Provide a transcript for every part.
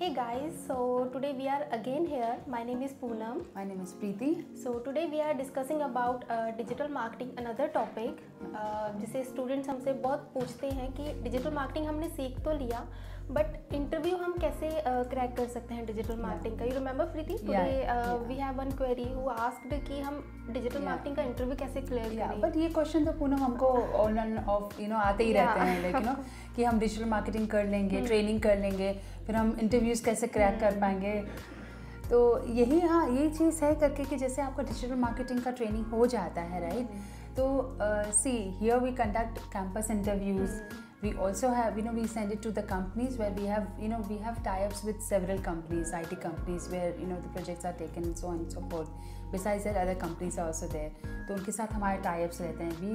Hey guys, so today we are again here. My name is Poonam. My name is Preeti. So today we are discussing about digital marketing, another topic. जिसे students हमसे बहुत पूछते हैं कि digital marketing हमने सीख तो लिया, बट इंटरव्यू हम कैसे क्रैक कर सकते हैं डिजिटल मार्केटिंग का. You remember Preeti, today we have one query who asked कि हम डिजिटल मार्केटिंग का इंटरव्यू कैसे क्लियर करें. बट ये क्वेश्चन तो पूनम हमको ऑन एंड ऑफ आते ही रहते हैं, लाइक कि हम डिजिटल मार्केटिंग कर लेंगे, ट्रेनिंग कर लेंगे, फिर हम इंटरव्यूज़ कैसे क्रैक कर पाएंगे. तो यही यही चीज़ है करके कि जैसे आपका डिजिटल मार्केटिंग का ट्रेनिंग हो जाता है, राइट. तो see here we conduct campus interviews. We also have, we send it to the companies where we have tie-ups with several companies, IT companies, where the projects are taken and so on and so forth. Besides that, other companies are also there. तो उनके साथ हमारे tie-ups रहते हैं. We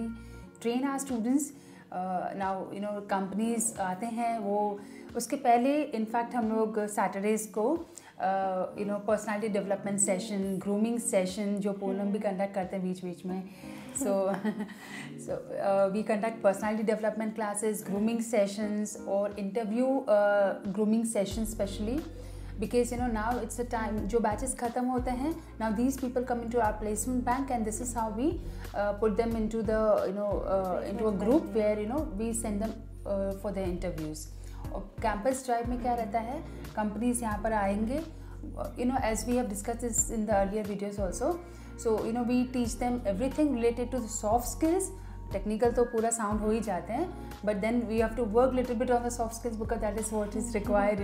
train our students. Now companies आते हैं, वो उसके पहले इनफैक्ट हम लोग सैटरडेज़ को personality development session, grooming session जो पूनम भी कंडक्ट करते हैं बीच बीच में. So we conduct personality development classes, grooming sessions, or interview grooming sessions specially, because now it's the time जो batches खत्म होते हैं. Now these people come into our placement bank, and this is how we put them into the into a group where we send them for their interviews. और campus drive में क्या रहता है, companies यहाँ पर आएंगे, as we have discussed this in the earlier videos also. So we teach them everything related to the soft skills. Technical तो पूरा sound हो ही जाते हैं, but then we have to work little bit on the soft skills because that is what is required.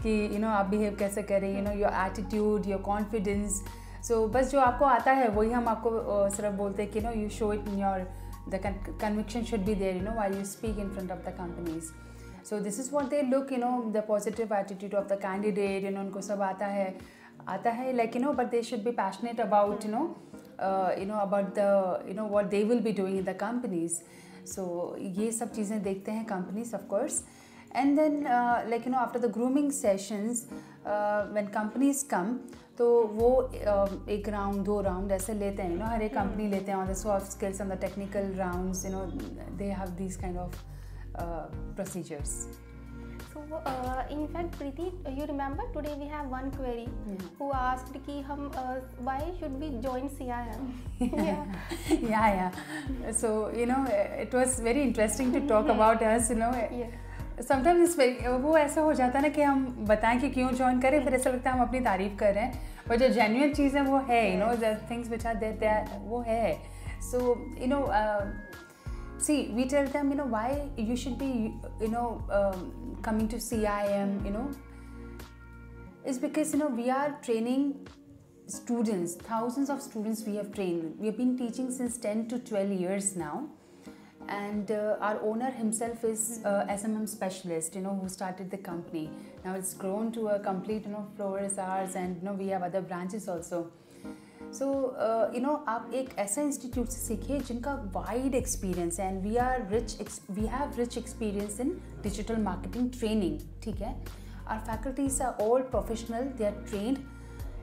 कि आप behave कैसे करें, your attitude, your confidence. So बस जो आपको आता है वही हम आपको सिर्फ बोलते हैं कि you show it in your, the conviction should be there while you speak in front of the companies. So this is what they look, the positive attitude of the candidate, उनको सब आता है like but they should be passionate about about the what they will be doing in the companies. So ये सब चीज़ें देखते हैं companies of course. And then like after the grooming sessions, when companies come, तो वो एक round 2 round ऐसे लेते हैं, हर एक कंपनी लेते हैं on the soft skills and the technical rounds. They have these kind of procedures. So in fact Preeti, you remember today we have one query who asked कि हम why should we join CIM. yeah. So it was very interesting to talk about us. Sometimes it's very, वो ऐसा हो जाता है ना कि हम बताएं कि क्यों ज्वाइन करें, फिर ऐसा लगता है हम अपनी तारीफ कर रहे हैं, पर जो जेन्युइन चीज़ है वो है, the things which are there वो है. So see, we tell them why you should be coming to CIM, is because we are training students, thousands of students we have trained. We have been teaching since 10 to 12 years now, and our owner himself is SMM specialist, who started the company. Now it's grown to a complete floor is ours, and we have other branches also. So आप एक ऐसा institute से सीखिए जिनका wide experience है, and we have rich experience in digital marketing training. ठीक है, our faculties are all professional, they are trained.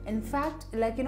In fact, like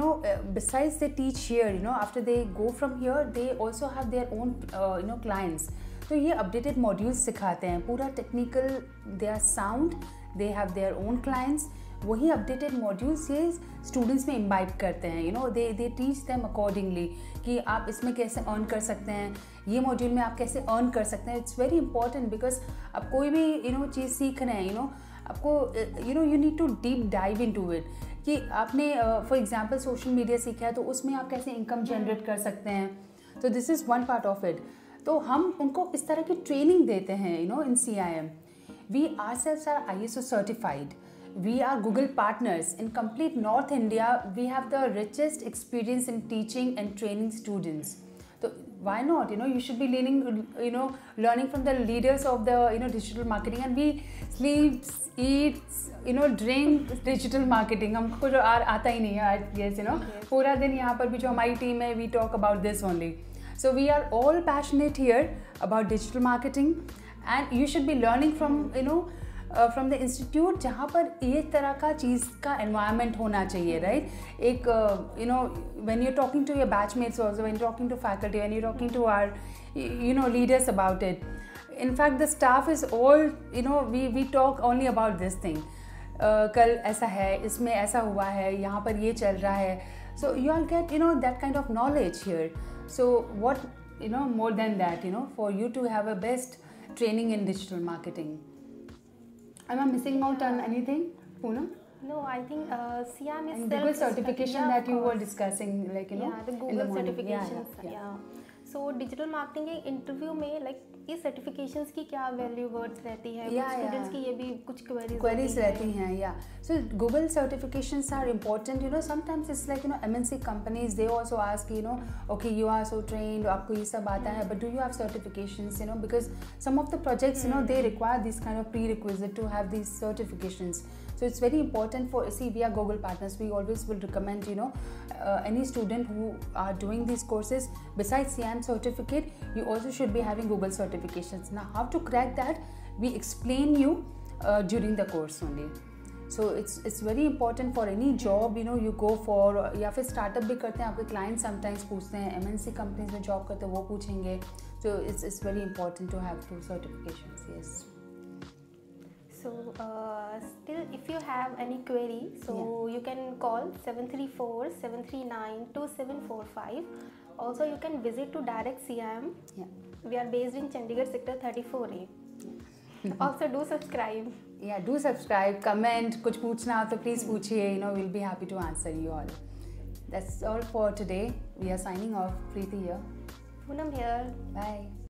besides they teach here, after they go from here, they also have their own clients. तो ये updated modules सिखाते हैं, पूरा technical, they are sound, they have their own clients. वही updated modules ये students में imbibe करते हैं, they teach them accordingly कि आप इसमें कैसे earn कर सकते हैं, ये module में आप कैसे earn कर सकते हैं. It's very important because आप कोई भी चीज़ सीख रहे हैं, आपको you need to deep dive into it. कि आपने फॉर एग्जांपल सोशल मीडिया सीखा है तो उसमें आप कैसे इनकम जनरेट कर सकते हैं. तो this is one part of it. तो हम उनको इस तरह की ट्रेनिंग देते हैं in CIM. We ourselves are ISO certified. We are Google partners. In complete North India, we have the richest experience in teaching and training students. So why not? You should be learning from the leaders of the digital marketing, and we sleep, eat, drink digital marketing. हमको जो आता ही नहीं है, yes, पूरा दिन यहाँ पर भी जो हमारी टीम है, we talk about this only. So we are all passionate here about digital marketing, and you should be learning from from the institute जहाँ पर ये तरह का चीज़ का environment होना चाहिए, right? एक when you're talking to your batchmates also, when you're talking to faculty, when you're talking to our leaders about it. In fact, the staff is all we talk only about this thing. कल ऐसा है, इसमें ऐसा हुआ है, यहाँ पर ये चल रहा है. So you all get, that kind of knowledge here. So what, more than that, for you to have a best training in digital marketing. Am I missing out on anything, Poonam? No, I think SIAM is and Google certification that you were discussing, like, yeah, the Google in the morning. certifications. Yeah. So digital marketing के interview में like ये certifications की क्या value words रहती है, students की ये भी कुछ क्वेरीज रहती हैं. Yeah, so Google certifications are important. Sometimes it's like, MNC companies, they also ask, okay, you are so trained, आपको ये सब आता है, but do you have certifications? Because some of the projects, they require this kind of prerequisite to have these certifications. So it's very important we are Google partners. We always will recommend, any student who are doing these courses, besides SIAM certificate, you also should be having Google certifications. Now, how to crack that, we explain you during the course only. So it's very important for any job, you go for, या फिर startup भी करते हैं, आपके clients sometimes पूछते हैं, MNC companies में job करते हैं, वो पूछेंगे. So it's very important to have those certifications, yes. So still, if you have any query, so you can call 734-739-2745. Also, you can visit to Direct SIAM. Yeah. We are based in Chandigarh sector 34A. Also, do subscribe. Yeah, do subscribe, comment. कुछ पूछना हो तो please पूछिए. We'll be happy to answer you all. That's all for today. We are signing off. Preeti here. Poonam here. Bye.